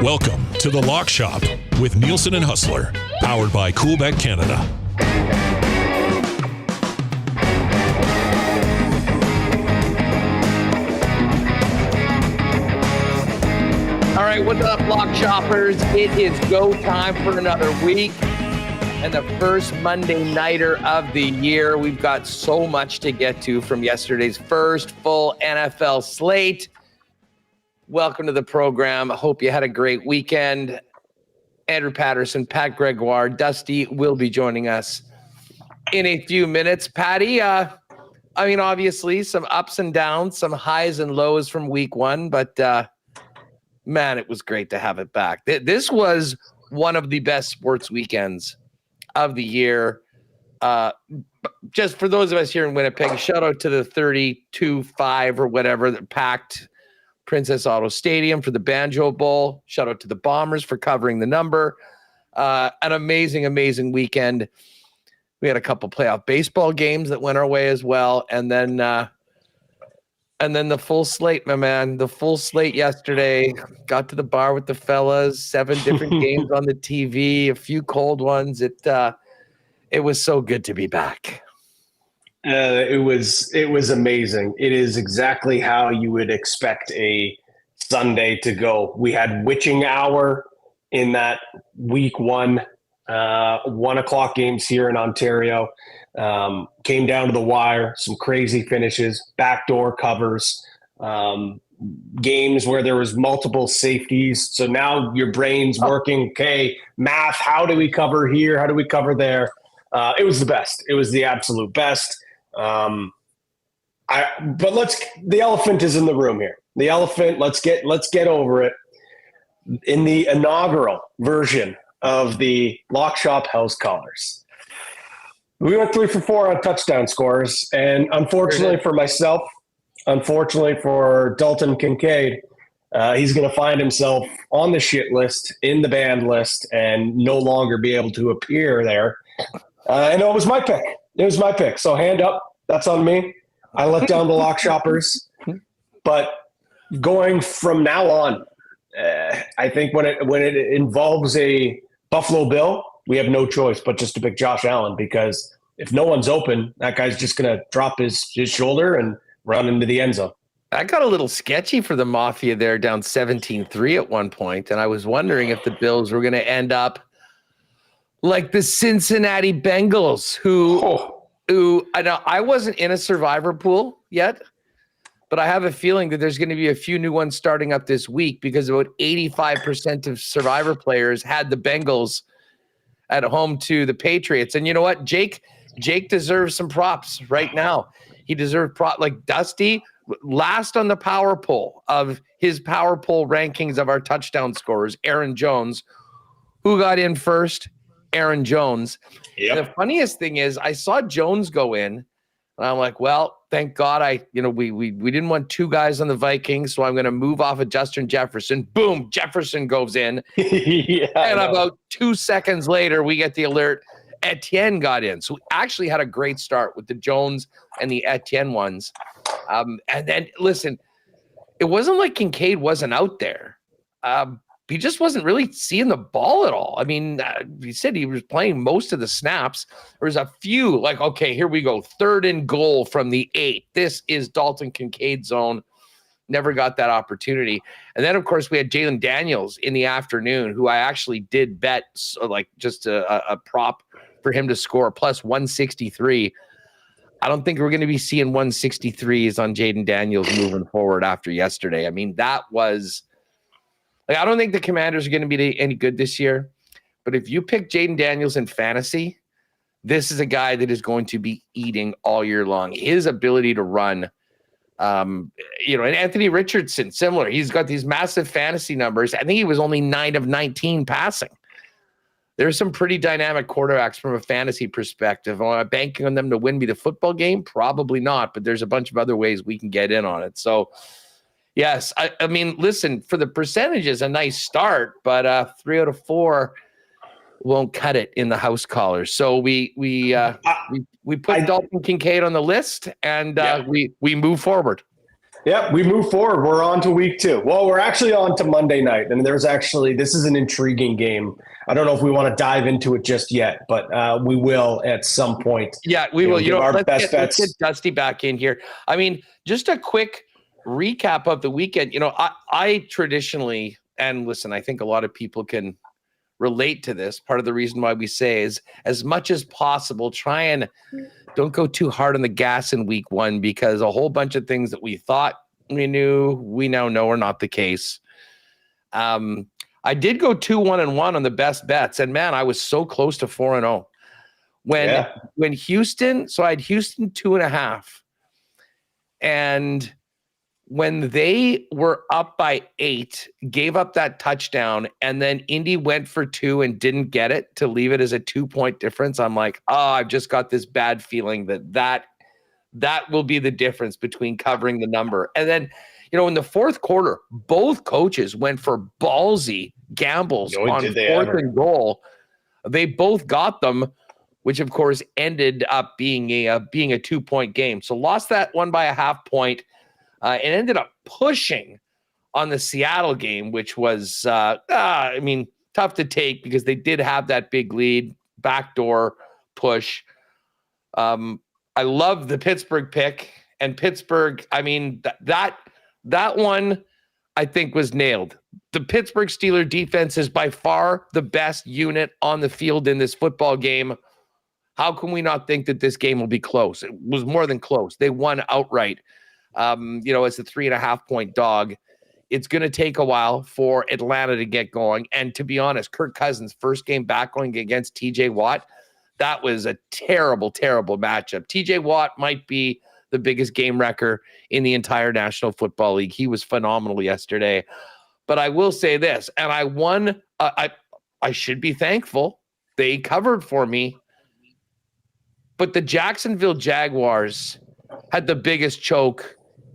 Welcome to The Lock Shop with Nielson and Hustler, powered by Coolbet Canada. All right, what's up, Lock Shoppers? It is go time for another week and the first Monday nighter of the year. We've got so much to get to from yesterday's first full NFL slate. Welcome to the program. I hope you had a great weekend. Andrew Paterson, Pat Gregoire, Dusty will be joining us in a few minutes. Patty, obviously some ups and downs, some highs and lows from week one, but man, it was great to have it back. This was one of the best sports weekends of the year. Just for those of us here in Winnipeg, shout out to the 32-5 or whatever that packed Princess Auto Stadium for the Banjo Bowl. Shout out to the Bombers for covering the number. An amazing, amazing weekend. We had a couple playoff baseball games that went our way as well. And then the full slate, my man. The full slate yesterday. Got to the bar with the fellas. 7 different games on the TV. A few cold ones. It was so good to be back. It was amazing. It is exactly how you would expect a Sunday to go. We had witching hour in that week one, 1 o'clock games here in Ontario. Came down to the wire, some crazy finishes, backdoor covers, games where there was multiple safeties. So now your brain's working. Okay, math, how do we cover here? How do we cover there? It was the best. It was the absolute best. The elephant is in the room here. The elephant, let's get over it. In the inaugural version of the Lock Shop House Callers, we went 3 for 4 on touchdown scores, and unfortunately for myself, unfortunately for Dalton Kincaid, he's going to find himself on the shit list, in the banned list, and no longer be able to appear there. And it was my pick. It was my pick. So hand up. That's on me. I let down the Lock Shoppers. But going from now on, I think when it involves a Buffalo Bill, we have no choice but just to pick Josh Allen, because if no one's open, that guy's just going to drop his shoulder and run into the end zone. I got a little sketchy for the Mafia there, down 17-3 at one point, and I was wondering if the Bills were going to end up like the Cincinnati Bengals, who I know I wasn't in a survivor pool yet, but I have a feeling that there's going to be a few new ones starting up this week, because about 85% of survivor players had the Bengals at home to the Patriots. And you know what? Jake deserves some props right now. He deserves like Dusty, last on the power poll of his power poll rankings of our touchdown scorers, Aaron Jones. Who got in first? Aaron Jones. Yep. The funniest thing is I saw Jones go in, and I'm like, well, thank God we didn't want 2 guys on the Vikings, so I'm going to move off of Justin Jefferson. Boom, Jefferson goes in. And about 2 seconds later, we get the alert. Etienne got in. So we actually had a great start with the Jones and the Etienne ones. And then, listen, it wasn't like Kincaid wasn't out there. He just wasn't really seeing the ball at all. I mean, he said he was playing most of the snaps. There was a few like, okay, here we go. 3rd and goal from the 8. This is Dalton Kincaid's zone. Never got that opportunity. And then, of course, we had Jalen Daniels in the afternoon, who I actually did bet like just a prop for him to score plus 163. I don't think we're going to be seeing 163s on Jaden Daniels moving forward after yesterday. I mean, that was... I don't think the Commanders are going to be any good this year, but if you pick Jaden Daniels in fantasy, this is a guy that is going to be eating all year long. His ability to run And Anthony Richardson, similar. He's got these massive fantasy numbers. I think he was only 9 of 19 passing. There's some pretty dynamic quarterbacks from a fantasy perspective. Am I banking on them to win me the football game? Probably not, but there's a bunch of other ways we can get in on it. So, yes, I mean, listen, for the percentages, a nice start, but 3 out of 4 won't cut it in the house callers. So we put Dalton Kincaid on the list, and we move forward. Yep, we move forward. We're on to week 2. Well, we're actually on to Monday night, and this is an intriguing game. I don't know if we want to dive into it just yet, but we will at some point. Yeah, we will. Let's get Dusty back in here. I mean, just a quick recap of the weekend. I traditionally, and listen, I think a lot of people can relate to this. Part of the reason why we say is, as much as possible, try and don't go too hard on the gas in week 1, because a whole bunch of things that we thought we knew, we now know are not the case. I did go 2-1-1 on the best bets, and man, I was so close to 4-0 when Houston. So I had Houston 2.5, and when they were up by 8, gave up that touchdown, and then Indy went for 2 and didn't get it to leave it as a 2-point difference. I'm like, I've just got this bad feeling that will be the difference between covering the number. And then, in the fourth quarter, both coaches went for ballsy gambles on 4th and goal. They both got them, which of course ended up being a 2-point game. So lost that one by a half point. And ended up pushing on the Seattle game, which was, tough to take because they did have that big lead, backdoor push. I love the Pittsburgh pick, and Pittsburgh, that one I think was nailed. The Pittsburgh Steelers defense is by far the best unit on the field in this football game. How can we not think that this game will be close? It was more than close. They won outright. As a 3.5-point dog. It's going to take a while for Atlanta to get going. And to be honest, Kirk Cousins' first game back going against TJ Watt, that was a terrible, terrible matchup. TJ Watt might be the biggest game wrecker in the entire National Football League. He was phenomenal yesterday. But I will say this, and I won. I should be thankful. They covered for me. But the Jacksonville Jaguars had the biggest choke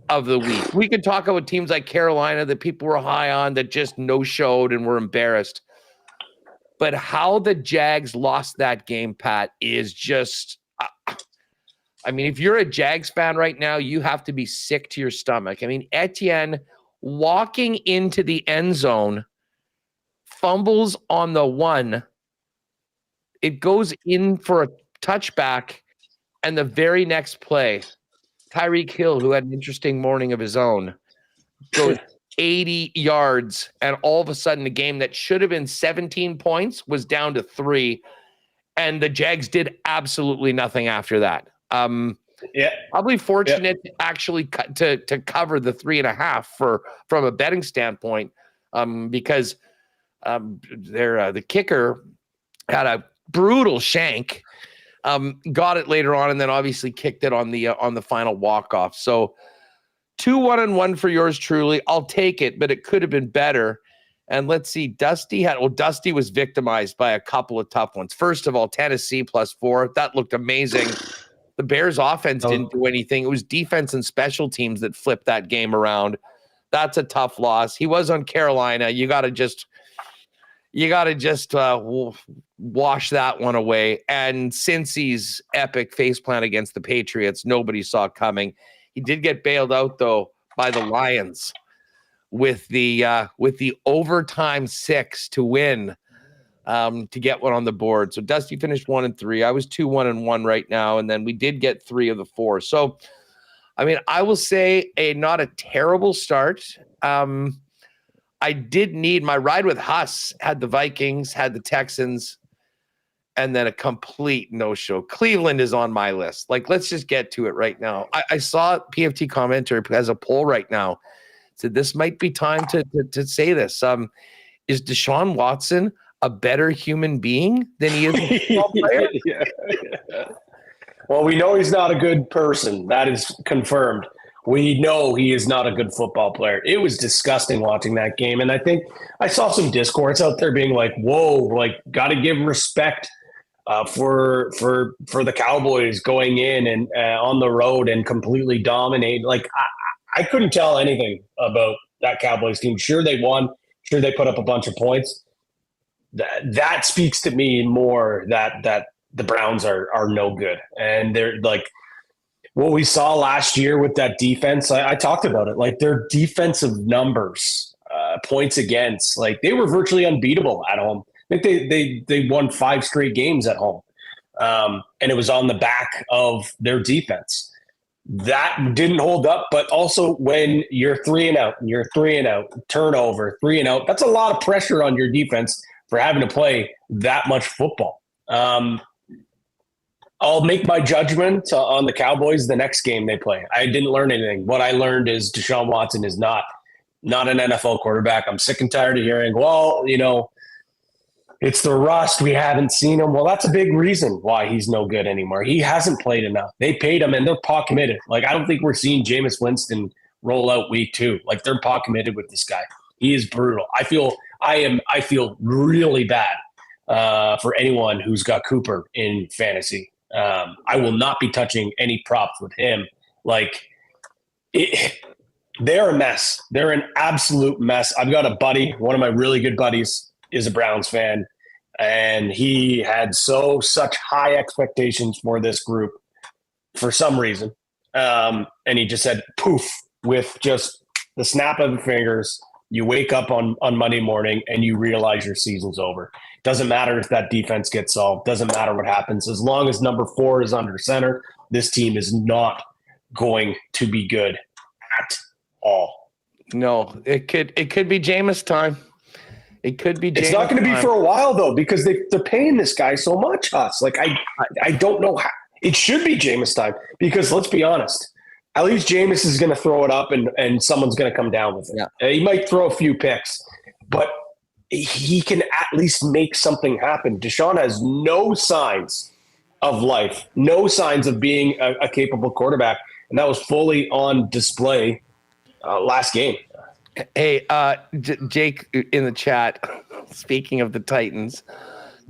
of the week. We could talk about teams like Carolina that people were high on that just no-showed and were embarrassed. But how the Jags lost that game, Pat, is just if you're a Jags fan right now, you have to be sick to your stomach. Etienne walking into the end zone, fumbles on the 1. It goes in for a touchback, and the very next play, Tyreek Hill, who had an interesting morning of his own, goes 80 yards, and all of a sudden the game that should have been 17 points was down to 3, and the Jags did absolutely nothing after that. Probably fortunate to actually to cover the 3.5 from a betting standpoint, because the kicker had a brutal shank. Got it later on, and then obviously kicked it on the final walk-off. So 2-1-1 for yours truly. I'll take it, but it could have been better. And let's see, Dusty was victimized by a couple of tough ones. First of all, Tennessee +4. That looked amazing. The Bears offense didn't do anything. It was defense and special teams that flipped that game around. That's a tough loss. He was on Carolina. You got to just wash that one away. And Cincy's epic faceplant against the Patriots, nobody saw coming. He did get bailed out though by the Lions with the overtime 6 to win, to get one on the board. So Dusty finished 1-3. I was 2-1-1 right now, and then we did get 3 of the 4. So, I will say not a terrible start. I did need my ride with Huss, had the Vikings, had the Texans, and then a complete no-show. Cleveland is on my list. Let's just get to it right now. I saw PFT commenter has a poll right now. Said this might be time to say this. Is Deshaun Watson a better human being than he is a football player? Yeah. Well, we know he's not a good person. That is confirmed. We know he is not a good football player. It was disgusting watching that game. And I think I saw some discourse out there being like, whoa, like, got to give respect for the Cowboys going in and on the road and completely dominate. Like, I couldn't tell anything about that Cowboys team. Sure, they won. Sure, they put up a bunch of points. That speaks to me more that the Browns are no good. And they're like, what we saw last year with that defense, I talked about it. Like, their defensive numbers, points against, like, they were virtually unbeatable at home. I think they won 5 straight games at home. And it was on the back of their defense. That didn't hold up, but also when you're 3 and out, turnover, 3 and out, that's a lot of pressure on your defense for having to play that much football. I'll make my judgment on the Cowboys the next game they play. I didn't learn anything. What I learned is Deshaun Watson is not an NFL quarterback. I'm sick and tired of hearing, well, it's the rust. We haven't seen him. Well, that's a big reason why he's no good anymore. He hasn't played enough. They paid him, and they're paw committed. Like, I don't think we're seeing Jameis Winston roll out week 2. Like, they're paw committed with this guy. He is brutal. I feel really bad for anyone who's got Cooper in fantasy. I will not be touching any props with him. Like, they're a mess. They're an absolute mess. I've got a buddy, one of my really good buddies is a Browns fan, and he had such high expectations for this group for some reason. And he just said, poof, with just the snap of the fingers. You wake up on Monday morning and you realize your season's over. Doesn't matter if that defense gets solved. Doesn't matter what happens. As long as number 4 is under center, this team is not going to be good at all. No, it could be Jameis time. It could be Jameis. It's not going to be for a while, though, because they're paying this guy so much, Huss. Like, I don't know how. It should be Jameis time because, let's be honest, at least Jameis is going to throw it up and someone's going to come down with it. Yeah. He might throw a few picks, but he can at least make something happen. Deshaun has no signs of life, no signs of being a capable quarterback, and that was fully on display last game. Hey, Jake in the chat, speaking of the Titans,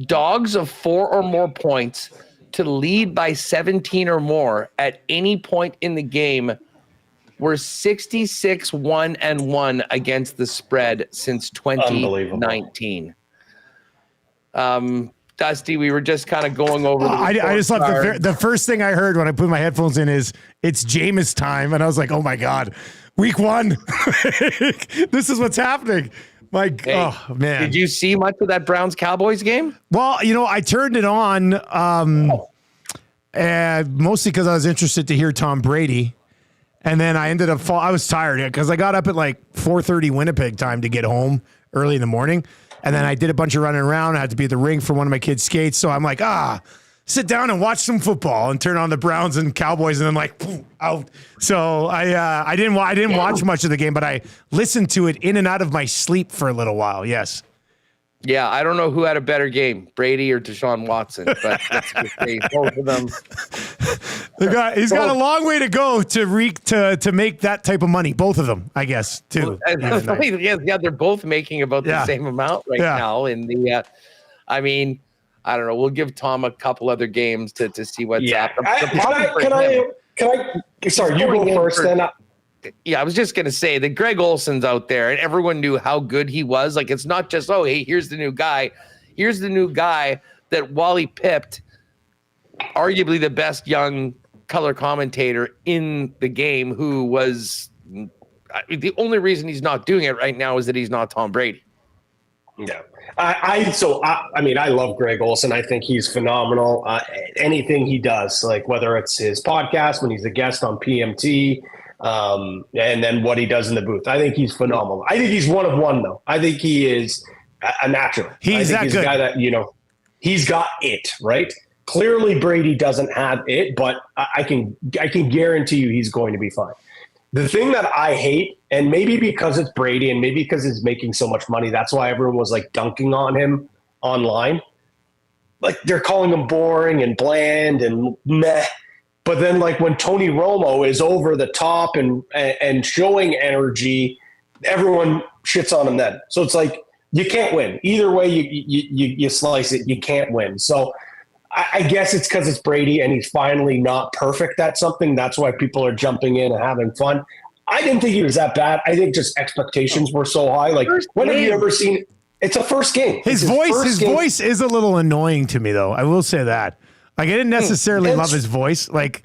dogs of 4 or more points to lead by 17 or more at any point in the game were 66-1-1 against the spread since 2019. Dusty, we were just kind of going over. I just love the first thing I heard when I put my headphones in is it's Jameis time, and I was like, oh my god, week 1, this is what's happening. Like, hey, oh man, did you see much of that Browns Cowboys game? Well, I turned it on, and mostly because I was interested to hear Tom Brady, and then I ended up I was tired because I got up at like 4:30 Winnipeg time to get home early in the morning, and then I did a bunch of running around. I had to be at the rink for one of my kids' skates, so I'm like, sit down and watch some football, and turn on the Browns and Cowboys, and then like boom, out. So I didn't watch much of the game, but I listened to it in and out of my sleep for a little while. Yes. Yeah, I don't know who had a better game, Brady or Deshaun Watson, but let's just say both of them. He's got a long way to go to make that type of money. Both of them, I guess, too. Yeah, they're both making about the same amount now. In the, I don't know. We'll give Tom a couple other games to see what's up. Can I? Sorry, you go first. Then. Yeah, I was just going to say that Greg Olson's out there and everyone knew how good he was. Like, it's not just, hey, here's the new guy. Here's the new guy that Wally pipped, arguably the best young color commentator in the game, who was the only reason he's not doing it right now is that he's not Tom Brady. Yeah. I love Greg Olson. I think he's phenomenal. Anything he does, like whether it's his podcast, when he's a guest on PMT, and then what he does in the booth. I think he's phenomenal. I think he's one of one, though. I think he is a natural. He's a guy that, he's got it, right? Clearly Brady doesn't have it, but I can guarantee you he's going to be fine. The thing that I hate, and maybe because it's Brady and maybe because he's making so much money, that's why everyone was like dunking on him online. Like, they're calling him boring and bland and meh. But then, like, when Tony Romo is over the top and showing energy, everyone shits on him then. So it's like, you can't win. Either way you slice it, you can't win. So I guess it's because it's Brady and he's finally not perfect at something. That's why people are jumping in and having fun. I didn't think he was that bad. I think just expectations were so high. Like, when have you ever seen it? It's a first game. His voice is a little annoying to me, though. I will say that. Like, I didn't necessarily love his voice. Like,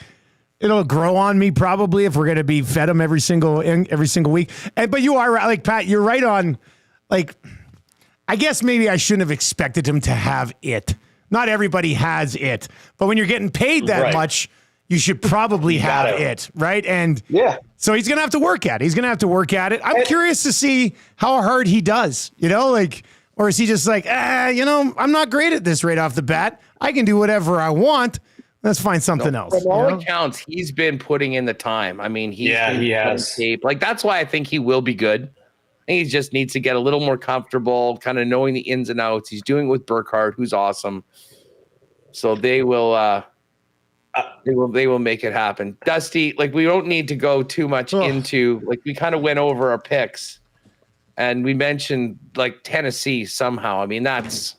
it'll grow on me probably if we're going to be fed him every single week. But you are right. Like, Pat, you're right on. Like, I guess maybe I shouldn't have expected him to have it. Not everybody has it. But when you're getting paid that much, you should probably have it, right? And so he's going to have to work at it. I'm curious to see how hard he does, like, or is he just like, I'm not great at this right off the bat. I can do whatever I want. Let's find something else. From all accounts, he's been putting in the time. I mean, he has tape. Like, that's why I think he will be good. He just needs to get a little more comfortable, kind of knowing the ins and outs. He's doing it with Burkhardt, who's awesome. So they will make it happen. Dusty, like, we don't need to go too much into, like, we kind of went over our picks and we mentioned like Tennessee somehow. I mean, that's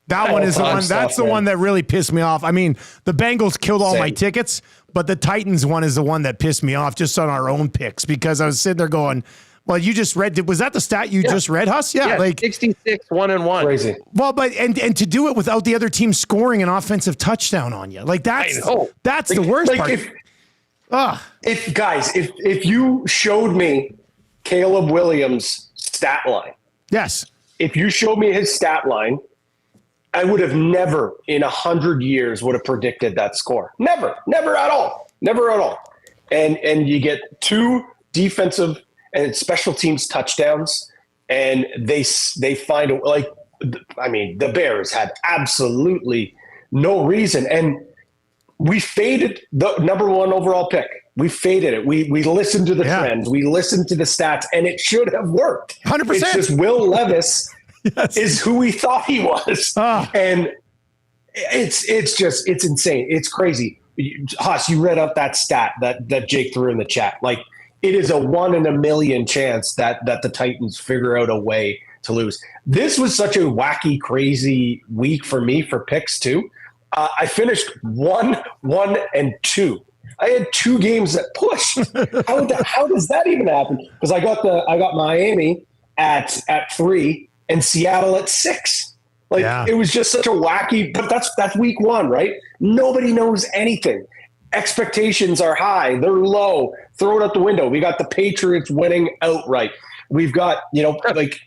the one that really pissed me off. I mean, the Bengals killed all my tickets, but the Titans one is the one that pissed me off just on our own picks, because I was sitting there going, well, you just read, was that the stat you just read, Huss? Yeah, like 66, 1-1. Crazy. Well, but and to do it without the other team scoring an offensive touchdown on you. Like, that's the worst part. If you showed me Caleb Williams' stat line. Yes. If you showed me his stat line, I would have never in 100 years would have predicted that score. Never at all. And you get 2 defensive and special teams touchdowns, and they find a, like, I mean, the Bears had absolutely no reason, and we faded the number 1 overall pick. We faded it. We listened to the trends. We listened to the stats, and it should have worked. 100%. It's just Will Levis is who we thought he was, and it's insane. It's crazy. Haas, you read up that stat that Jake threw in the chat. Like, it is a 1 in a million chance that the Titans figure out a way to lose. This was such a wacky, crazy week for me for picks too. I finished 1-1-2. I had 2 games that pushed. How does that even happen? Because I got Miami at 3 and Seattle at 6. It was just such a wacky. But that's week 1, right? Nobody knows anything. Expectations are high. They're low. Throw it out the window. We got the Patriots winning outright. We've got, like,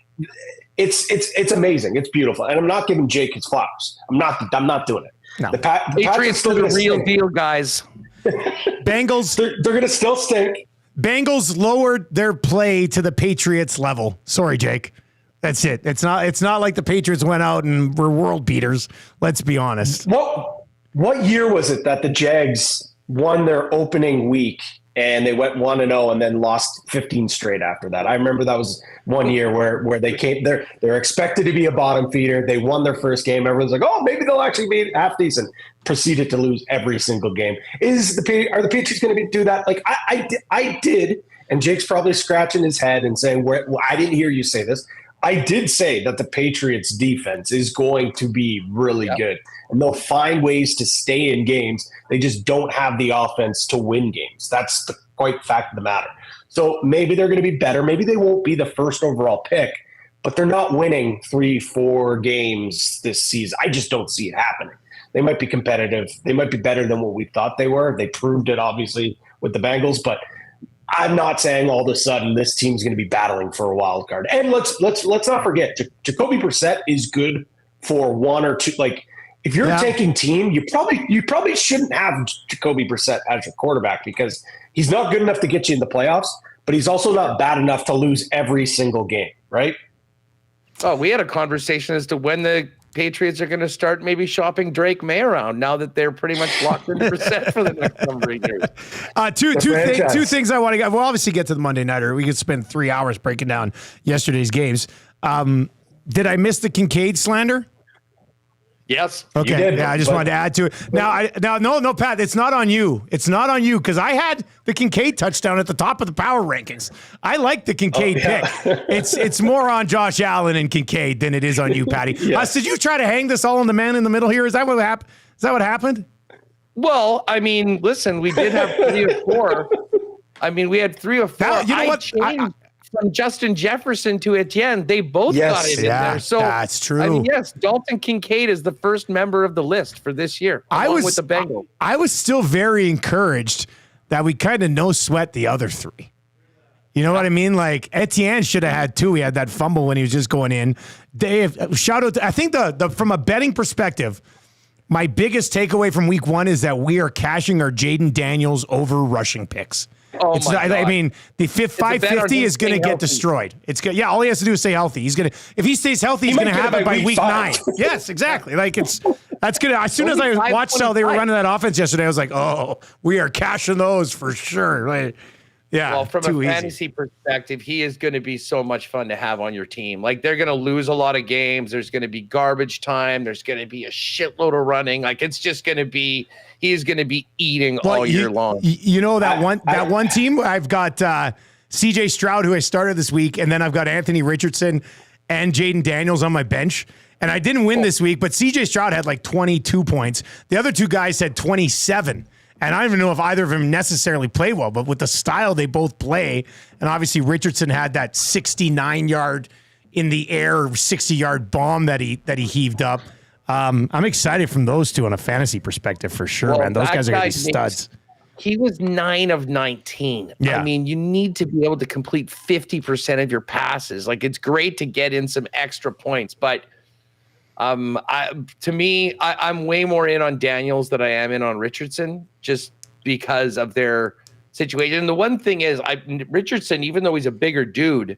it's amazing. It's beautiful. And I'm not giving Jake his flowers. I'm not doing it. No. The Patriots are the real deal, guys. Bengals, they're going to still stink. Bengals lowered their play to the Patriots level. Sorry, Jake. That's it. It's not like the Patriots went out and were world beaters. Let's be honest. What year was it that the Jags won their opening week and they went 1-0 and then lost 15 straight after that? I remember that was one year where they came. They're expected to be a bottom feeder. They won their first game. Everyone's like, oh, maybe they'll actually be half decent. Proceeded to lose every single game. Are the Patriots going to do that? Like, I did, and Jake's probably scratching his head and saying, I didn't hear you say this. I did say that the Patriots defense is going to be really good, and they'll find ways to stay in games. They just don't have the offense to win games. That's the quite fact of the matter. So maybe they're going to be better. Maybe they won't be the first overall pick, but they're not winning 3-4 games this season. I just don't see it happening. They might be competitive. They might be better than what we thought they were. They proved it, obviously, with the Bengals, but I'm not saying all of a sudden this team's going to be battling for a wild card. And let's not forget, Jacoby Brissett is good for 1 or 2. Like, if you're a tanking team, you probably shouldn't have Jacoby Brissett as your quarterback, because he's not good enough to get you in the playoffs, but he's also not bad enough to lose every single game, right? Oh, we had a conversation as to when the Patriots are going to start maybe shopping Drake May around, now that they're pretty much locked in percent for the next number of years. Two things I want to get. We'll obviously get to the Monday Nighter. We could spend 3 hours breaking down yesterday's games. Did I miss the Kincaid slander? Yes. Okay. did, I just wanted to add to it. No, Pat, it's not on you. It's not on you because I had the Kincaid touchdown at the top of the power rankings. I like the Kincaid pick. It's more on Josh Allen and Kincaid than it is on you, Patty. Did you try to hang this all on the man in the middle here? Is that what happened? Is that what happened? Well, I mean, listen, we did have 3 or 4. I mean, we had 3 or 4. You know what? From Justin Jefferson to Etienne, they both got it in there. So that's true. I mean, yes, Dalton Kincaid is the first member of the list for this year. With the Bengals. I was still very encouraged that we kind of no sweat the other 3. You know what I mean? Like Etienne should have had 2. He had that fumble when he was just going in. Dave, shout out to, I think the from a betting perspective, my biggest takeaway from week 1 is that we are cashing our Jaden Daniels over rushing picks. Oh my God. I mean, the 550 is going to get destroyed. It's good. Yeah, all he has to do is stay healthy. If he stays healthy, he's going to have it by week 9. Yes, exactly. Like that's good. As soon as I watched how they were running that offense yesterday, I was like, oh, we are cashing those for sure. Like, yeah. Well, from a fantasy perspective, he is going to be so much fun to have on your team. Like they're going to lose a lot of games. There's going to be garbage time. There's going to be a shitload of running. Like it's just going to be. He's going to be eating all year long. You know that one team. I've got C.J. Stroud, who I started this week, and then I've got Anthony Richardson and Jaden Daniels on my bench. And I didn't win this week, but C.J. Stroud had like 22 points. The other 2 guys had 27. And I don't even know if either of them necessarily play well, but with the style they both play, and obviously Richardson had that 69-yard in the air, 60-yard bomb that he heaved up. I'm excited from those 2 on a fantasy perspective for sure, man. Those guys are going to be studs. He was 9 of 19. Yeah. I mean, you need to be able to complete 50% of your passes. Like it's great to get in some extra points, but I'm way more in on Daniels than I am in on Richardson, just because of their situation. And the one thing is, Richardson, even though he's a bigger dude,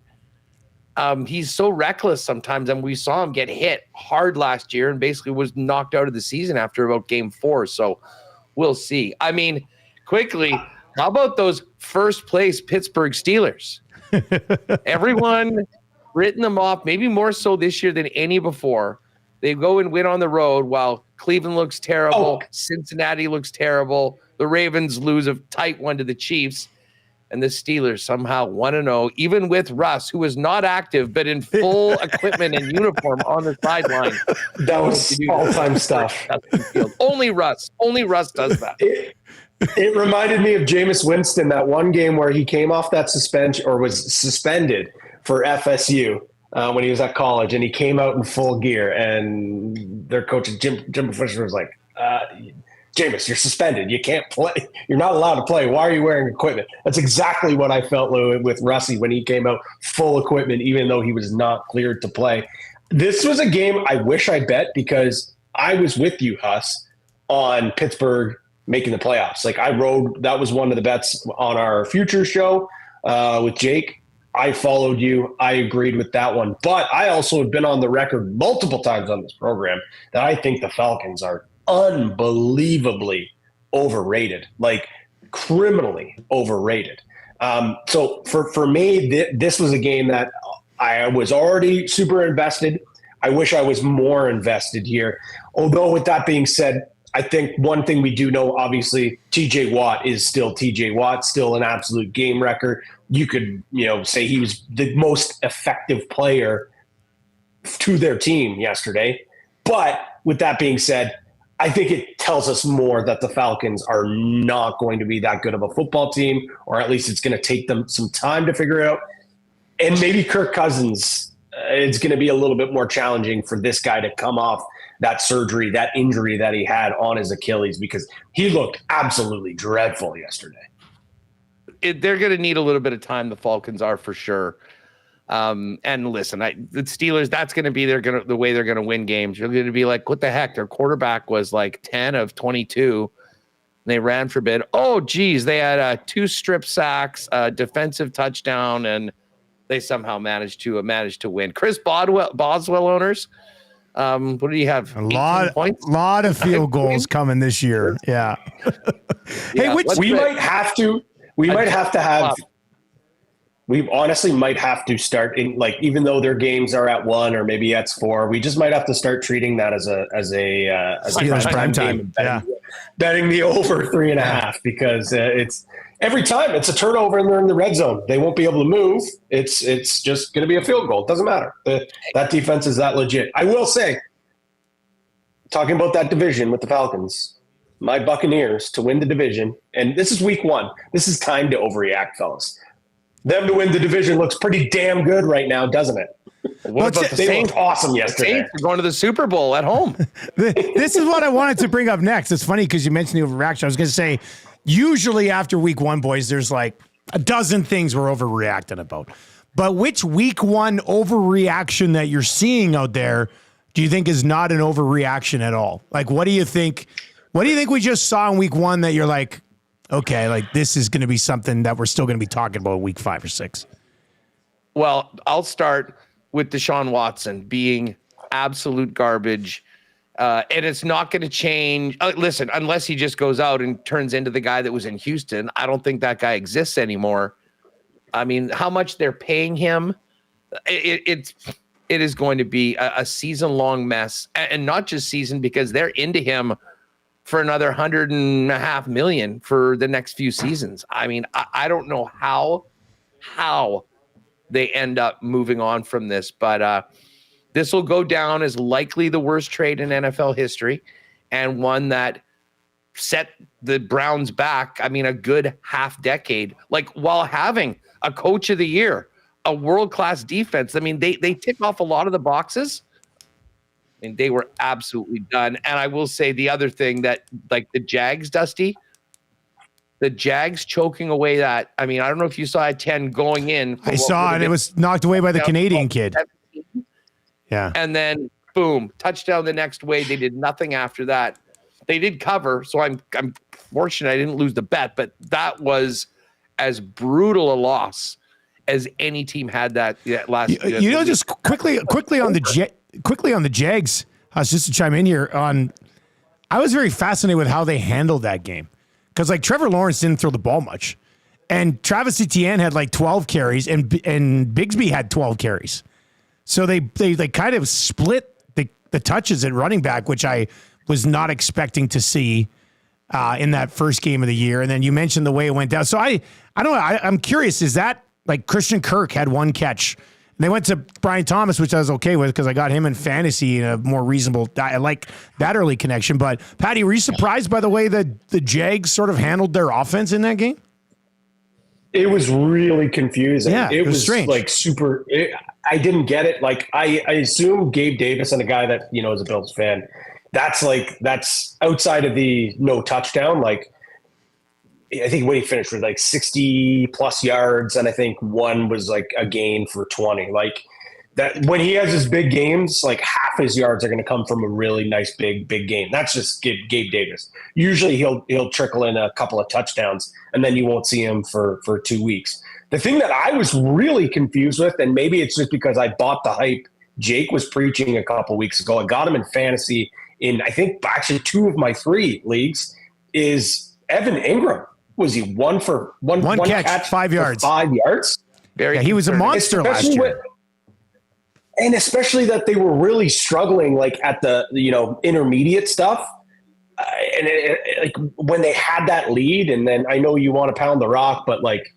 he's so reckless sometimes, and we saw him get hit hard last year and basically was knocked out of the season after about game 4. So we'll see. I mean, quickly, how about those first place Pittsburgh Steelers? Everyone written them off, maybe more so this year than any before. They go and win on the road while Cleveland looks terrible. Cincinnati looks terrible. The Ravens lose a tight one to the Chiefs. And the Steelers somehow 1-0, even with Russ, who was not active, but in full equipment and uniform on the sideline. That was all-time stuff. Only Russ does that. It reminded me of Jameis Winston, that one game where he came off that suspension or was suspended for FSU when he was at college, and he came out in full gear, and their coach, Jim Fisher, was like, Jameis, you're suspended. You can't play. You're not allowed to play. Why are you wearing equipment? That's exactly what I felt with Russie when he came out full equipment, even though he was not cleared to play. This was a game I wish I bet, because I was with you, Huss, on Pittsburgh making the playoffs. Like that was one of the bets on our future show with Jake. I followed you. I agreed with that one. But I also have been on the record multiple times on this program that I think the Falcons are unbelievably overrated, like criminally overrated. So for me, this was a game that I was already super invested. I wish I was more invested here. Although with that being said, I think one thing we do know, obviously, TJ Watt is still TJ Watt, still an absolute game wrecker. You could, say he was the most effective player to their team yesterday. But with that being said, I think it tells us more that the Falcons are not going to be that good of a football team, or at least it's going to take them some time to figure it out. And maybe Kirk Cousins, it's going to be a little bit more challenging for this guy to come off that surgery, that injury that he had on his Achilles, because he looked absolutely dreadful yesterday. They're going to need a little bit of time, the Falcons are, for sure. And listen, the Steelers, that's going to be the way they're going to win games. You're going to be like, what the heck? Their quarterback was like 10 of 22. They ran for a bit. Oh, geez, they had 2 strip sacks, a defensive touchdown, and they somehow managed to win. Chris Boswell owners. What do you have? A lot of field goals coming this year. Yeah. Hey, we might have to have we honestly might have to start in, like, even though their games are at 1 or maybe it's 4, we just might have to start treating that as a prime time. Betting the over 3.5 because it's every time it's a turnover and they're in the red zone. They won't be able to move. It's just going to be a field goal. It doesn't matter. That defense is that legit. I will say, talking about that division with the Falcons, my Buccaneers to win the division, and this is week 1. This is time to overreact, fellas. Them to win the division looks pretty damn good right now, doesn't it? What about the Saints? Looked awesome yesterday. Saints are going to the Super Bowl at home. This is what I wanted to bring up next. It's funny because you mentioned the overreaction. I was going to say, usually after week 1, boys, there's like a dozen things we're overreacting about. But which week 1 overreaction that you're seeing out there do you think is not an overreaction at all? Like, what do you think? What do you think we just saw in week 1 that you're like, okay, like this is going to be something that we're still going to be talking about in week 5 or 6? Well, I'll start with Deshaun Watson being absolute garbage. And it's not going to change. Listen, unless he just goes out and turns into the guy that was in Houston, I don't think that guy exists anymore. I mean, how much they're paying him, it is going to be a season-long mess. And not just season, because they're into him for another $100.5 million for the next few seasons. I mean, I don't know how they end up moving on from this, but this will go down as likely the worst trade in NFL history, and one that set the Browns back, I mean, a good half decade, like while having a coach of the year, a world-class defense. I mean, they tick off a lot of the boxes, and they were absolutely done. And I will say the other thing that, like the Jags, Dusty, the Jags choking away that. I mean, I don't know if you saw a 10 going in. I saw, and it was knocked away by the Canadian kid. 17. Yeah. And then, boom, touchdown the next way. They did nothing after that. They did cover, so I'm fortunate I didn't lose the bet, but that was as brutal a loss as any team had that last year. You know, just quickly on the Jags, just to chime in here I was very fascinated with how they handled that game. Because like Trevor Lawrence didn't throw the ball much. And Travis Etienne had like 12 carries and Bigsby had 12 carries. So they kind of split the touches at running back, which I was not expecting to see in that first game of the year. And then you mentioned the way it went down. So I don't know. I'm curious, is that like Christian Kirk had 1 catch? And they went to Brian Thomas, which I was okay with because I got him in fantasy in a more reasonable. I like that early connection. But Patty, were you surprised by the way that the Jags sort of handled their offense in that game? It was really confusing. Yeah, it was strange. Like super. I didn't get it. Like I assume Gabe Davis, and a guy that is a Bills fan, that's outside of the no touchdown. Like I think when he finished with like 60 plus yards, and I think one was like a gain for 20. Like that, when he has his big games, like half his yards are going to come from a really nice big game. That's just Gabe Davis. Usually he'll trickle in a couple of touchdowns, and then you won't see him for 2 weeks. The thing that I was really confused with, and maybe it's just because I bought the hype Jake was preaching a couple weeks ago, I got him in fantasy in I think actually 2 of my 3 leagues, is Evan Ingram. Was he one catch 5 yards? 5 yards. He was a monster last year. And especially that they were really struggling, like at the intermediate stuff, like when they had that lead. And then I know you want to pound the rock, but like,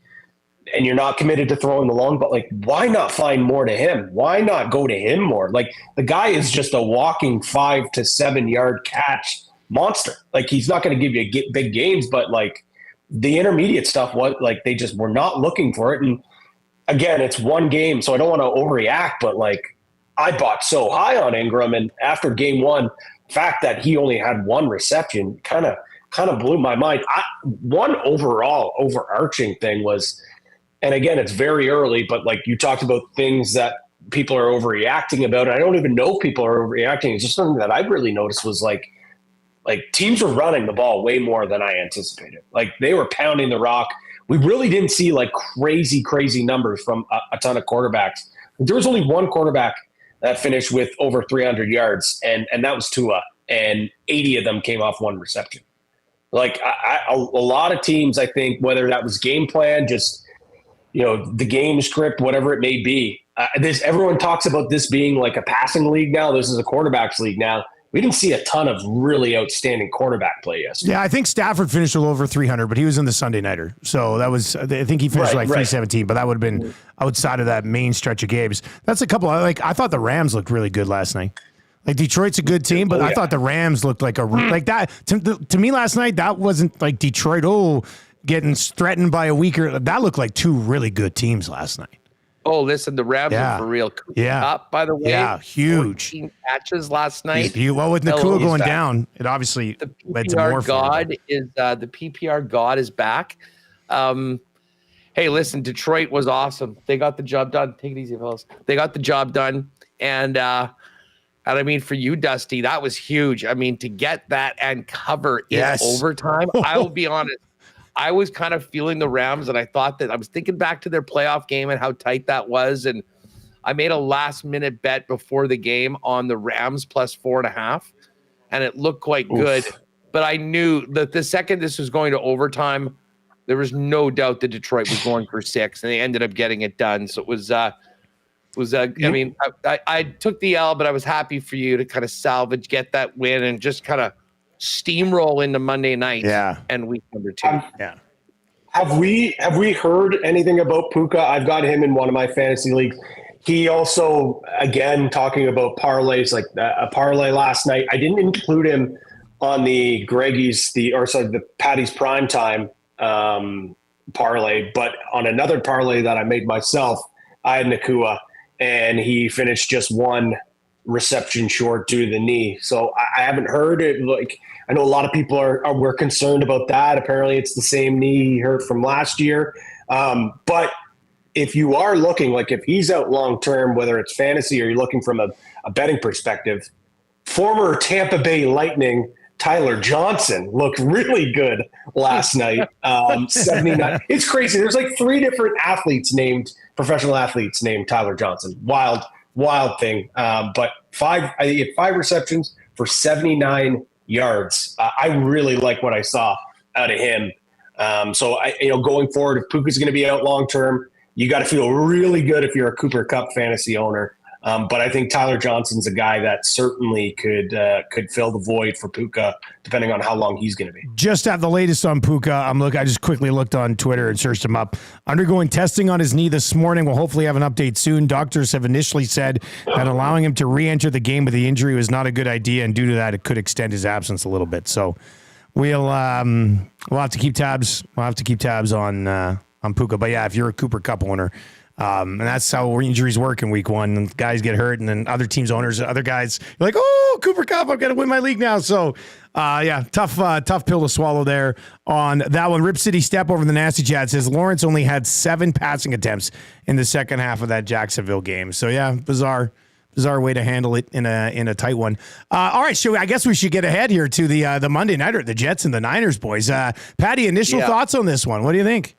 and you're not committed to throwing the long. But like, why not find more to him? Why not go to him more? Like the guy is just a walking 5 to 7 yard catch monster. Like he's not going to give you big games, but like. The intermediate stuff, they just were not looking for it. And again, it's 1 game, so I don't want to overreact, but like I bought so high on Ingram, and after game 1, the fact that he only had 1 reception kind of blew my mind. One overall overarching thing was, and again, it's very early, but like you talked about things that people are overreacting about, and I don't even know people are overreacting. It's just something that I really noticed was like teams were running the ball way more than I anticipated. Like they were pounding the rock. We really didn't see like crazy numbers from a ton of quarterbacks. There was only 1 quarterback that finished with over 300 yards, and that was Tua, and 80 of them came off 1 reception. Like a lot of teams, I think, whether that was game plan, just the game script, whatever it may be. Everyone talks about this being like a passing league now. This is a quarterbacks league now. We didn't see a ton of really outstanding quarterback play yesterday. Yeah, I think Stafford finished a little over 300, but he was in the Sunday Nighter. So that was, I think he finished 317, but that would have been outside of that main stretch of games. That's a couple, I thought the Rams looked really good last night. Like Detroit's a good team, but I thought the Rams looked like like that. To me last night, that wasn't like Detroit, getting threatened by a weaker. That looked like two really good teams last night. Oh, listen, the Rams are for real. Up, by the way. Yeah, huge. 14 catches last night. Well, with Nakua going down, it obviously led to more. The PPR God is back. Hey, listen, Detroit was awesome. They got the job done. Take it easy, fellas. They got the job done. And I mean, for you, Dusty, that was huge. I mean, to get that and cover in overtime, I will be honest. I was kind of feeling the Rams, and I thought that I was thinking back to their playoff game and how tight that was. And I made a last-minute bet before the game on the Rams plus 4.5, and it looked quite good. But I knew that the second this was going to overtime, there was no doubt that Detroit was going for 6, and they ended up getting it done. So it was I mean, I took the L, but I was happy for you to kind of salvage, get that win, and just kind of steamroll into Monday night and week number 2. Have we heard anything about Puka? I've got him in one of my fantasy leagues. He also, again, talking about parlays, like a parlay last night. I didn't include him on the the Patty's Primetime parlay, but on another parlay that I made myself, I had Nakua, and he finished just one reception short due to the knee. So I haven't heard it. Like, I know a lot of people were concerned about that. Apparently it's the same knee he hurt from last year. But if you are looking, like if he's out long-term, whether it's fantasy or you're looking from a betting perspective, former Tampa Bay Lightning Tyler Johnson looked really good last night. 79. It's crazy. There's like 3 different professional athletes named Tyler Johnson. Wild thing. But 5 receptions for 79 yards. I really like what I saw out of him. So going forward, if Puka's going to be out long term, you got to feel really good if you're a Cooper Cup fantasy owner. But I think Tyler Johnson's a guy that certainly could fill the void for Puka, depending on how long he's going to be. Just have the latest on Puka. I just quickly looked on Twitter and searched him up. Undergoing testing on his knee this morning. We'll hopefully have an update soon. Doctors have initially said that allowing him to re-enter the game with the injury was not a good idea, and due to that, it could extend his absence a little bit. So we'll have to keep tabs. We'll have to keep tabs on Puka. But yeah, if you're a Cooper Cup owner. And that's how injuries work in week 1. And guys get hurt, and then other teams' owners, other guys, you're like, oh, Cooper Cup, I'm going to win my league now. So, tough pill to swallow there on that one. Rip City Step over the Nasty Chat says Lawrence only had 7 passing attempts in the second half of that Jacksonville game. So, yeah, bizarre way to handle it in a tight one. All right, I guess we should get ahead here to the Monday Nighter, the Jets and the Niners, boys. Patty, initial thoughts on this one. What do you think?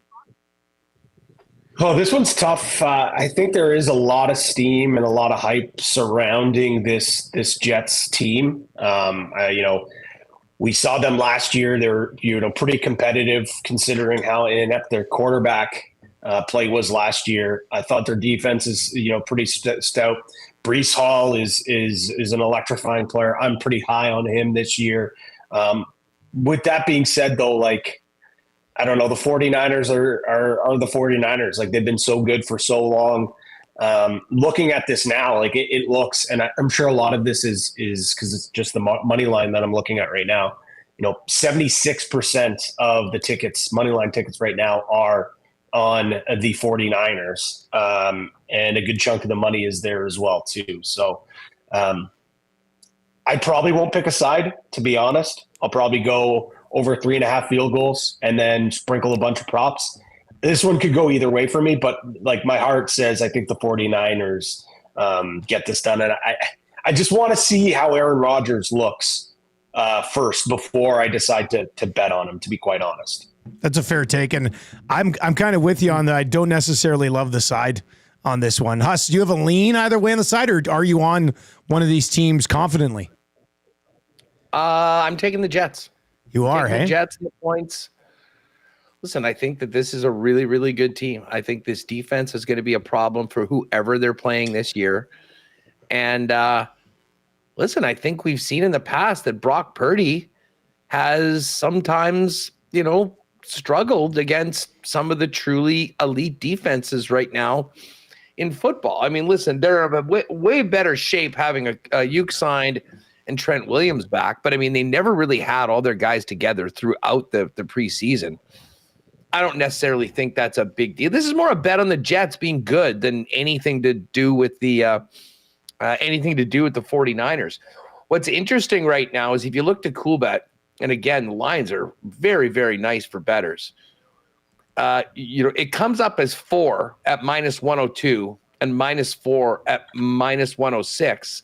Oh, this one's tough. I think there is a lot of steam and a lot of hype surrounding this Jets team. We saw them last year. They're pretty competitive considering how inept their quarterback play was last year. I thought their defense is pretty stout. Breece Hall is an electrifying player. I'm pretty high on him this year. With that being said, though, I don't know, the 49ers are the 49ers. Like, they've been so good for so long. Looking at this now, it looks, and I'm sure a lot of this is because it's just the money line that I'm looking at right now. 76% of the tickets, money line tickets right now, are on the 49ers. And a good chunk of the money is there as well, too. So I probably won't pick a side, to be honest. I'll probably go over 3.5 field goals and then sprinkle a bunch of props. This one could go either way for me, but my heart says I think the 49ers get this done. And I just want to see how Aaron Rodgers looks first before I decide to bet on him, to be quite honest. That's a fair take. And I'm kind of with you on that. I don't necessarily love the side on this one. Huss, do you have a lean either way on the side, or are you on one of these teams confidently? I'm taking the Jets. You are, hey? The Jets and the points. listen, I think that this is a really, really good team. I think this defense is going to be a problem for whoever they're playing this year. And listen, I think we've seen in the past that Brock Purdy has sometimes, struggled against some of the truly elite defenses right now in football. I mean, listen, they're in a way better shape having a Uke signed and Trent Williams back. But I mean, they never really had all their guys together throughout the preseason. I don't necessarily think that's a big deal. This is more a bet on the Jets being good than anything to do with the 49ers. What's interesting right now is if you look to Coolbet, and again, the lines are very, very nice for bettors. It comes up as 4 at -102 and -4 at -106.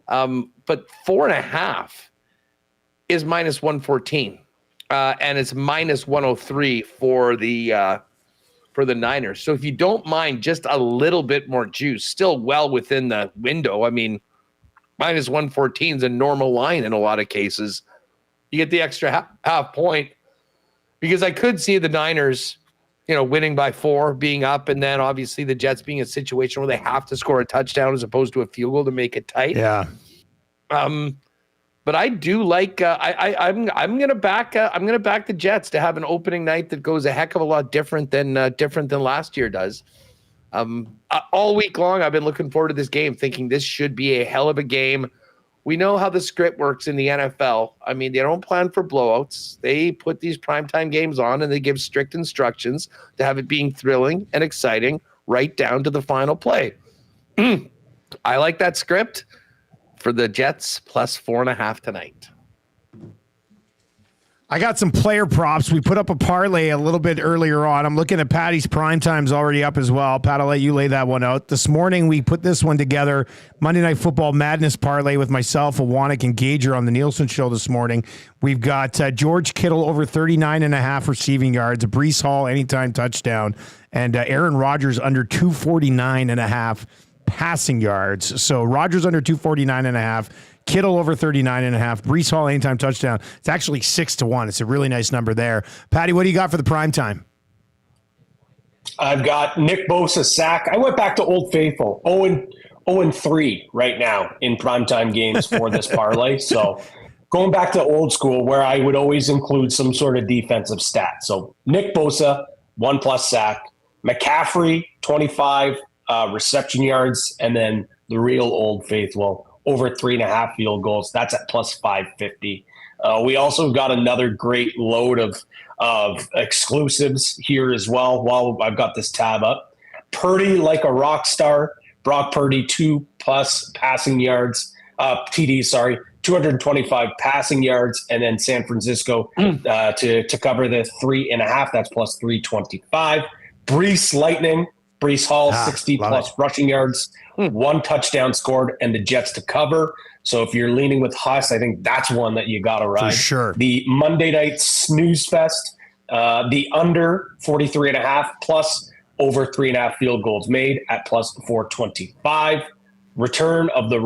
But 4.5 is -114. And it's -103 for the Niners. So if you don't mind just a little bit more juice, still well within the window. I mean, -114 is a normal line in a lot of cases. You get the extra half point because I could see the Niners, winning by 4, being up, and then obviously the Jets being a situation where they have to score a touchdown as opposed to a field goal to make it tight. Yeah. But I do like. I'm gonna back the Jets to have an opening night that goes a heck of a lot different than last year does. All week long, I've been looking forward to this game, thinking this should be a hell of a game. We know how the script works in the NFL. I mean, they don't plan for blowouts. They put these primetime games on, and they give strict instructions to have it being thrilling and exciting right down to the final play. I like that script for the Jets plus 4.5 tonight. I got some player props. We put up a parlay a little bit earlier on. I'm looking at Patty's prime time's already up as well. Pat, I'll let you lay that one out. This morning, we put this one together. Monday Night Football Madness parlay with myself, Awanik, and Gager on the Nielsen Show this morning. We've got George Kittle over 39.5 receiving yards, Breece Hall anytime touchdown, and Aaron Rodgers under 249.5 passing yards. So Rodgers under 249.5. Kittle over 39.5. Breece Hall anytime touchdown. It's actually 6-1. It's a really nice number there. Patty, what do you got for the prime time? I've got Nick Bosa sack. I went back to Old Faithful. 0-3 right now in primetime games for this parlay. So going back to old school where I would always include some sort of defensive stat. So Nick Bosa, 1+ sack. McCaffrey, 25 reception yards. And then the real Old Faithful, over 3.5 field goals. That's at plus 550. We also got another great load of exclusives here as well while I've got this tab up. Purdy like a rock star. Brock Purdy, 2+ passing yards. TD, 225 passing yards. And then San Francisco to cover the 3.5. That's plus 325. Breece Lightning. Breece Hall, 60+ rushing yards, 1 touchdown scored, and the Jets to cover. So if you're leaning with Huss, I think that's one that you got to ride. For sure. The Monday night snooze fest, the under 43.5 plus over 3.5 field goals made at plus 425. Return of the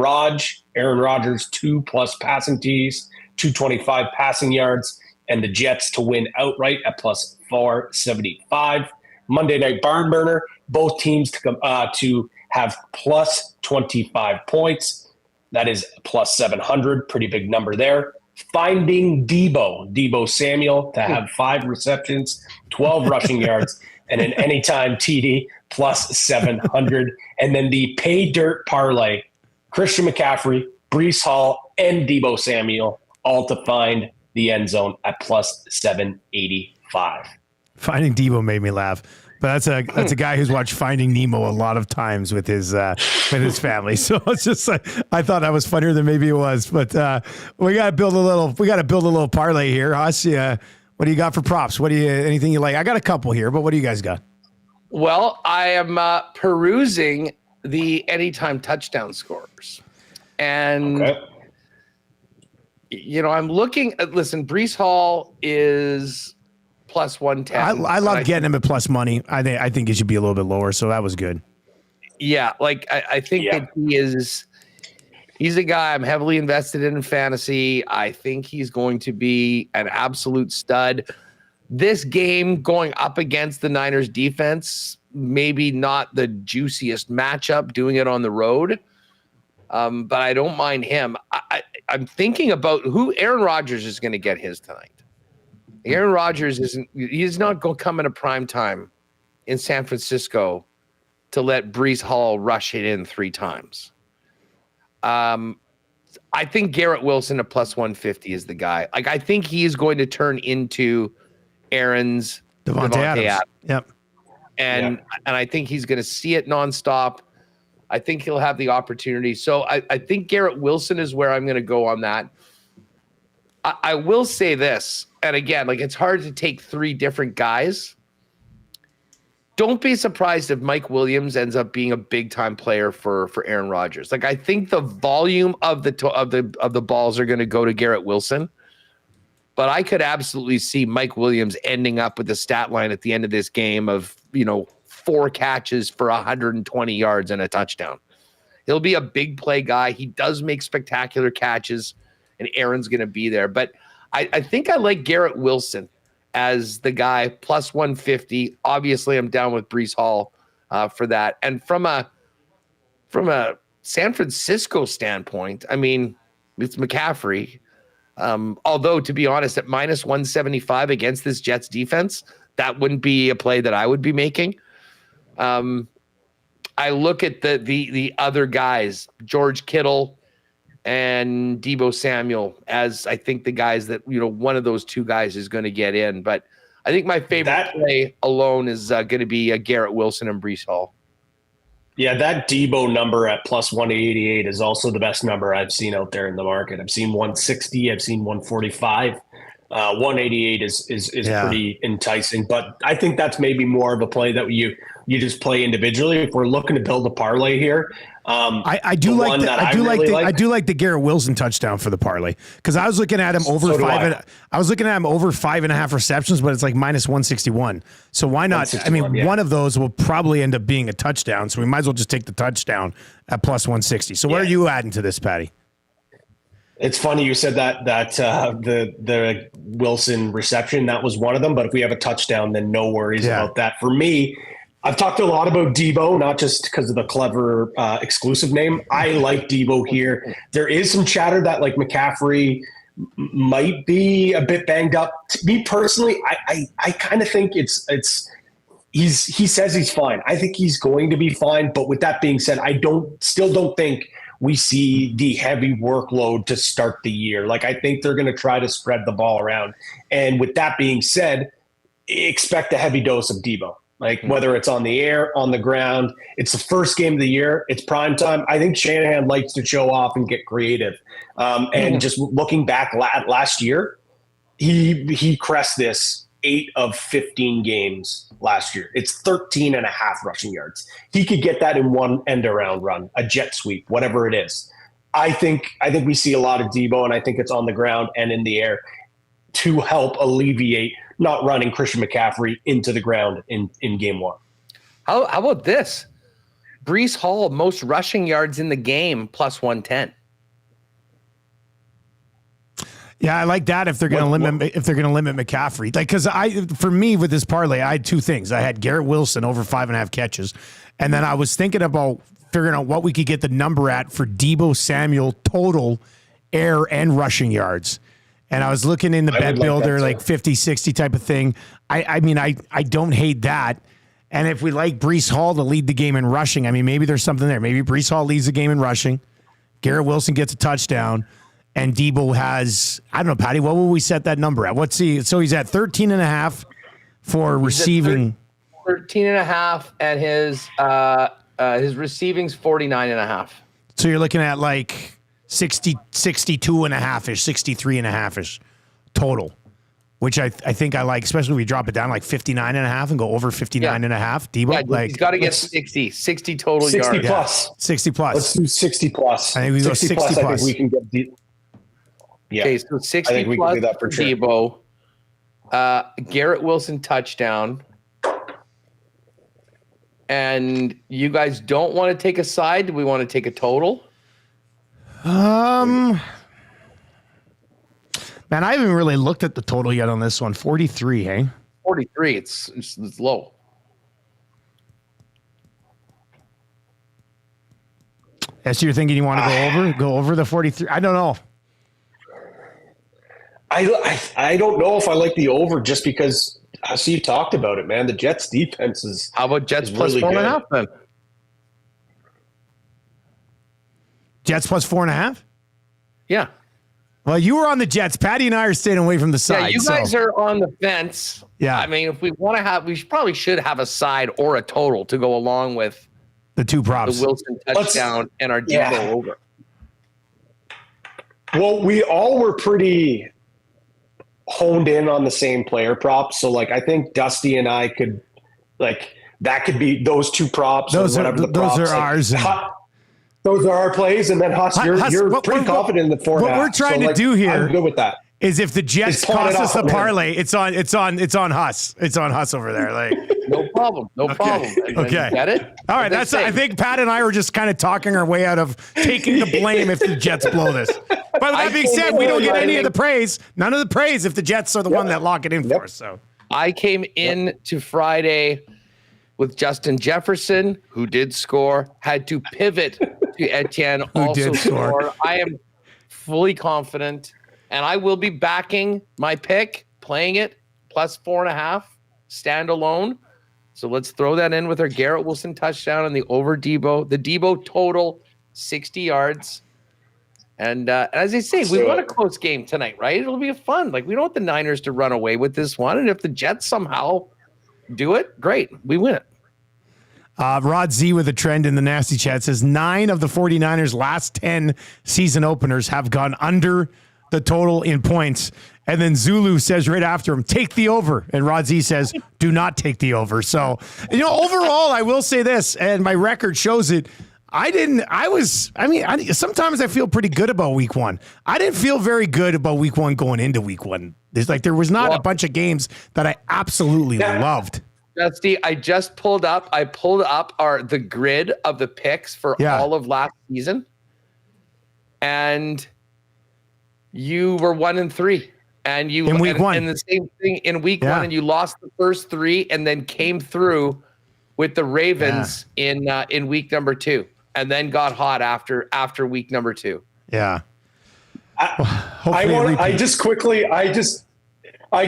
Aaron Rodgers, 2+ passing TDs, 225 passing yards, and the Jets to win outright at plus 475. Monday night barn burner, both teams to have plus 25 points. That is plus 700, pretty big number there. Finding Deebo Samuel to have 5 receptions, 12 rushing yards, and an anytime TD plus 700. And then the pay dirt parlay, Christian McCaffrey, Breece Hall, and Deebo Samuel all to find the end zone at plus 785. Finding Deebo made me laugh, but that's a guy who's watched Finding Nemo a lot of times with his family. So it's just like, I thought that was funnier than maybe it was. But we got to build a little parlay here. Huss, what do you got for props? Anything you like? I got a couple here, but what do you guys got? Well, I am perusing the anytime touchdown scores, and I'm looking at. Listen, Breece Hall is plus 110. I love getting him at plus money. I think it should be a little bit lower, so that was good. Yeah, I think that he's a guy I'm heavily invested in fantasy. I think he's going to be an absolute stud. This game going up against the Niners defense, maybe not the juiciest matchup doing it on the road. But I don't mind him. I'm thinking about who Aaron Rodgers is going to get his tonight. Aaron Rodgers he's not going to come in a prime time in San Francisco to let Breece Hall rush it in 3 times. I think Garrett Wilson at plus 150 is the guy. Like, I think he's going to turn into Aaron's Devontae Adams. Yep. And I think he's going to see it nonstop. I think he'll have the opportunity. So I think Garrett Wilson is where I'm going to go on that. I will say this, and again, like, it's hard to take 3 different guys. Don't be surprised if Mike Williams ends up being a big time player for Aaron Rodgers. Like, I think the volume of the balls are going to go to Garrett Wilson, but I could absolutely see Mike Williams ending up with a stat line at the end of this game of 4 catches for 120 yards and a touchdown. He'll be a big play guy. He does make spectacular catches, and Aaron's going to be there. But I think I like Garrett Wilson as the guy, plus 150. Obviously, I'm down with Breece Hall for that. And from a San Francisco standpoint, I mean, it's McCaffrey. Although, to be honest, at minus 175 against this Jets defense, that wouldn't be a play that I would be making. I look at the other guys, George Kittle and Deebo Samuel, as I think the guys that, one of those 2 guys is going to get in. But I think my favorite play alone is going to be Garrett Wilson and Breece Hall. Yeah, that Deebo number at plus 188 is also the best number I've seen out there in the market. I've seen 160, I've seen 145. 188 is pretty enticing, but I think that's maybe more of a play that you just play individually. If we're looking to build a parlay here, I do like the Garrett Wilson touchdown for the parlay, because I was looking at him over I was looking at him over 5.5 receptions, but it's like minus 161. So why not? I mean, one of those will probably end up being a touchdown, so we might as well just take the touchdown at plus 160. So what are you adding to this, Patty? It's funny you said that the Wilson reception, that was one of them. But if we have a touchdown, then no worries about that. For me, I've talked a lot about Deebo, not just because of the clever exclusive name. I like Deebo here. There is some chatter that like McCaffrey might be a bit banged up. To me personally, I kind of think he says he's fine. I think he's going to be fine. But with that being said, I still don't think we see the heavy workload to start the year. Like, I think they're going to try to spread the ball around. And with that being said, expect a heavy dose of Deebo. Like, whether it's on the air, on the ground, it's the first game of the year. It's prime time. I think Shanahan likes to show off and get creative. And just looking back last year, he crest this 8 of 15 games last year. It's 13.5 rushing yards. He could get that in one end around run, a jet sweep, whatever it is. I think we see a lot of Deebo, and I think it's on the ground and in the air to help alleviate not running Christian McCaffrey into the ground in game 1. How about this? Breece Hall, most rushing yards in the game, plus 110. Yeah, I like that if they're going to limit McCaffrey. Like, because for me with this parlay, I had 2 things. I had Garrett Wilson over 5.5 catches, and then I was thinking about figuring out what we could get the number at for Deebo Samuel total air and rushing yards. And I was looking in the bet builder, like 50, 60 type of thing. I mean, I don't hate that. And if we like Breece Hall to lead the game in rushing, I mean, maybe there's something there. Maybe Breece Hall leads the game in rushing. Garrett Wilson gets a touchdown. And Deebo has, I don't know, Patty, what will we set that number at? So he's at 13.5 for receiving. 13.5, and his receiving's 49.5. So you're looking at like 62.5-ish, 63.5-ish total, which I think I like, especially when we drop it down like 59.5 and go over 59.5. Deebo, he's got to get 60 total 60 yards. plus. Yeah. 60 plus. Let's do 60 plus. I think we go 60 plus. I think we can get deep. Yeah. Okay, so 60 I think we plus can do that for sure. Deebo. Garrett Wilson touchdown. And you guys don't want to take a side? Do we want to take a total? Man, I haven't really looked at the total yet on this one. 43, hey? 43. It's low. So you're thinking you want to go over the 43? I don't know. I don't know if I like the over just because I see you talked about it, man. The Jets defense is. How about Jets plus really 4.5 then? Jets plus 4.5? Yeah. Well, you were on the Jets. Patty and I are staying away from the side. Yeah, you guys are on the fence. Yeah. I mean, if we want to have, probably should have a side or a total to go along with the two props. the Wilson touchdown and our Debo over. Well, we all were pretty honed in on the same player props. So, like, I think Dusty and I could, like, that could be those two props. Those are ours. Those are our plays. And then, Huss, you're pretty confident in the 4.5. What we're trying to do here, I'm good with that, is if the Jets cost us a parlay, it's on Huss. It's on Huss over there. Like, no problem. Okay. Get it? All right. I think Pat and I were just kind of talking our way out of taking the blame if the Jets blow this. But that being said, we don't get any of the praise. None of the praise if the Jets are the one that lock it in for us. So I came in to Friday with Justin Jefferson, who did score, had to pivot to Etienne, who also did score. I am fully confident, and I will be backing my pick, playing it plus 4.5 standalone. So let's throw that in with our Garrett Wilson touchdown and the over Debo. The Debo total 60 yards. And as I say, we want a close game tonight, right? It'll be fun. Like, we don't want the Niners to run away with this one. And if the Jets somehow do it, great. We win it. Rod Z with a trend in the nasty chat says 9 of the 49ers' last 10 season openers have gone under the total in points. And then Zulu says right after him, take the over. And Rod Z says, do not take the over. So, overall, I will say this, and my record shows it. Sometimes I feel pretty good about week one. I didn't feel very good about week one going into week one. There was not a bunch of games that I absolutely loved. Dusty, I just pulled up the grid of the picks for all of last season. And you were 1-3. And you in week one. And the same thing in week one, and you lost the first 3 and then came through with the Ravens in week number 2. And then got hot after week number 2. Yeah. I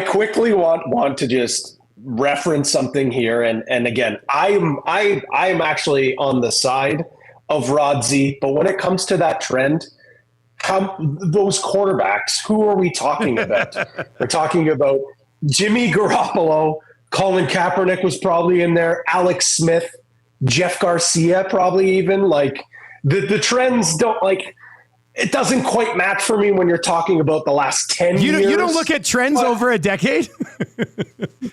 quickly want to just reference something here. And again, I'm actually on the side of Rod Z, but when it comes to that trend, those quarterbacks, who are we talking about? We're talking about Jimmy Garoppolo, Colin Kaepernick was probably in there, Alex Smith, Jeff Garcia, probably even. Like, the trends don't, like, it doesn't quite match for me when you're talking about the last 10 years. You don't look at trends over a decade?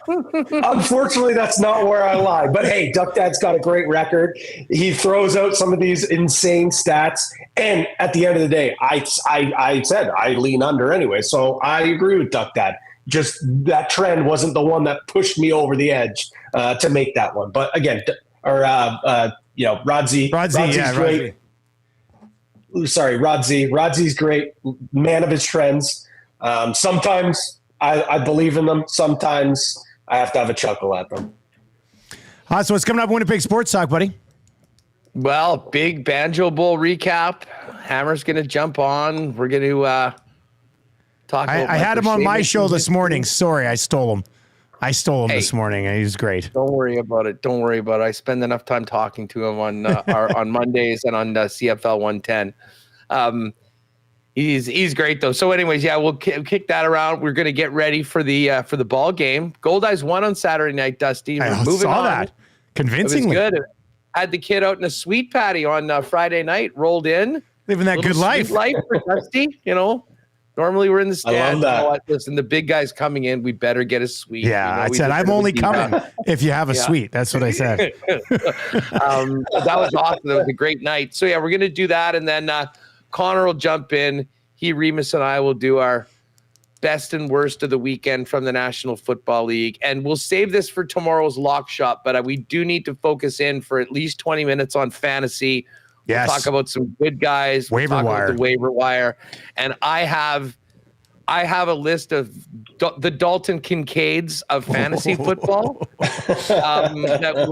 Unfortunately, that's not where I lie. But hey, Duck Dad's got a great record. He throws out some of these insane stats. And at the end of the day, I said I lean under anyway. So I agree with Duck Dad. Just that trend wasn't the one that pushed me over the edge to make that one. But again, Rod Z. Rodzi's great. Sorry, Rod Z. Rod Z's great, man of his trends. Sometimes I believe in them. Sometimes I have to have a chuckle at them. So what's coming up Winnipeg Sports Talk, buddy? Well, big Banjo Bowl recap. Hammer's going to jump on. We're going to talk about I had him on my show this morning. Sorry, I stole him. This morning, and he was great. Don't worry about it. I spend enough time talking to him on on Mondays and on CFL 110. He's great though. So, anyways, we'll kick that around. We're gonna get ready for the ball game. Goldeyes won on Saturday night. Dusty, I saw that convincingly. It was good. Had the kid out in a sweet patty on Friday night. Rolled in, living that good life. Life for Dusty, Normally we're in the stand. I love that. Listen, the big guy's coming in. We better get a suite. Yeah, I said I'm only coming if you have a suite. That's what I said. That was awesome. That was a great night. So we're gonna do that, and then Connor will jump in. Remus, and I will do our best and worst of the weekend from the National Football League, and we'll save this for tomorrow's lock shop. But we do need to focus in for at least 20 minutes on fantasy. Yes. We'll talk about some good guys. Waiver wire. About the waiver wire. And I have I have a list of the Dalton Kincaids of fantasy football that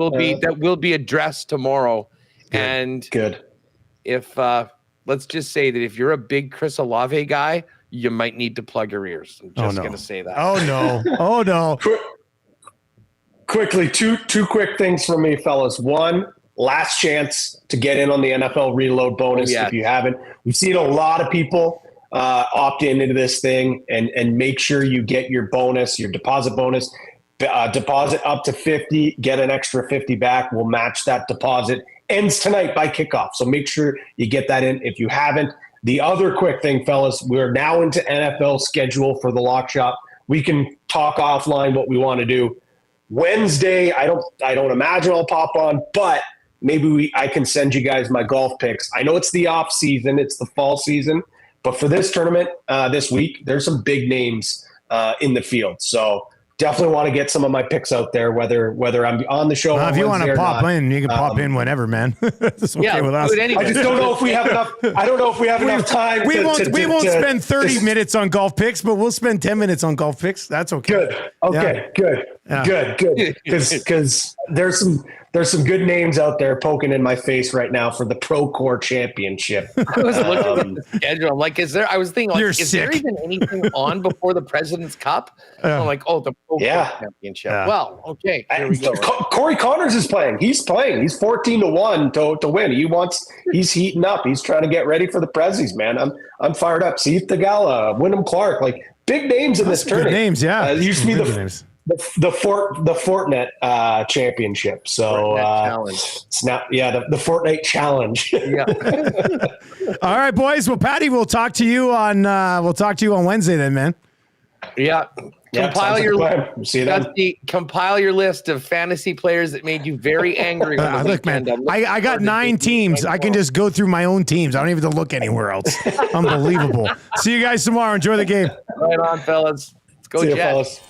will be addressed tomorrow. Good. And good. If let's just say that if you're a big Chris Olave guy, you might need to plug your ears. I'm just going to say that. Oh no! Oh no! Quickly, two quick things for me, fellas. One, last chance to get in on the NFL Reload bonus if you haven't. We've seen a lot of people opt into this thing, and make sure you get your bonus, your deposit bonus. Deposit up to 50, get an extra 50 back. We'll match that deposit. Ends tonight by kickoff, so make sure you get that in if you haven't. The other quick thing, fellas, we're now into NFL schedule for the Lock Shop. We can talk offline what we want to do. Wednesday, I don't imagine I'll pop on, but maybe I can send you guys my golf picks. I know it's the off season, it's the fall season, but for this tournament this week, there's some big names in the field. So definitely want to get some of my picks out there, whether I'm on the show. If you want to pop in, you can pop in whenever, man. That's okay with us. I just don't know if we have enough. I don't know if we have enough time. We won't spend 30 minutes on golf picks, but we'll spend 10 minutes on golf picks. That's okay. Good. Okay. Yeah. Good. Because there's some good names out there poking in my face right now for the Pro Core Championship. I was looking at the schedule. I'm like, I was thinking, like, is there even anything on before the President's Cup? I'm like, the Pro Core Championship. Yeah. Well, okay. Here we go. Corey Connors is playing. He's playing. He's 14-1 to win. He's heating up. He's trying to get ready for the Prezzies, man. I'm fired up. Seif Tagala, Wyndham Clark, like big names in this tournament. Good names, yeah. It used to be the Fortnite championship. So it's now, the Fortnite challenge. Yeah. All right, boys. Well, Patty, we'll talk to you on Wednesday then, man. Yeah. Compile your list of fantasy players that made you very angry. Look, man, I got 9 teams. I can just go through my own teams. I don't even have to look anywhere else. Unbelievable. See you guys tomorrow. Enjoy the game. Right on, fellas. Let's go, Jets.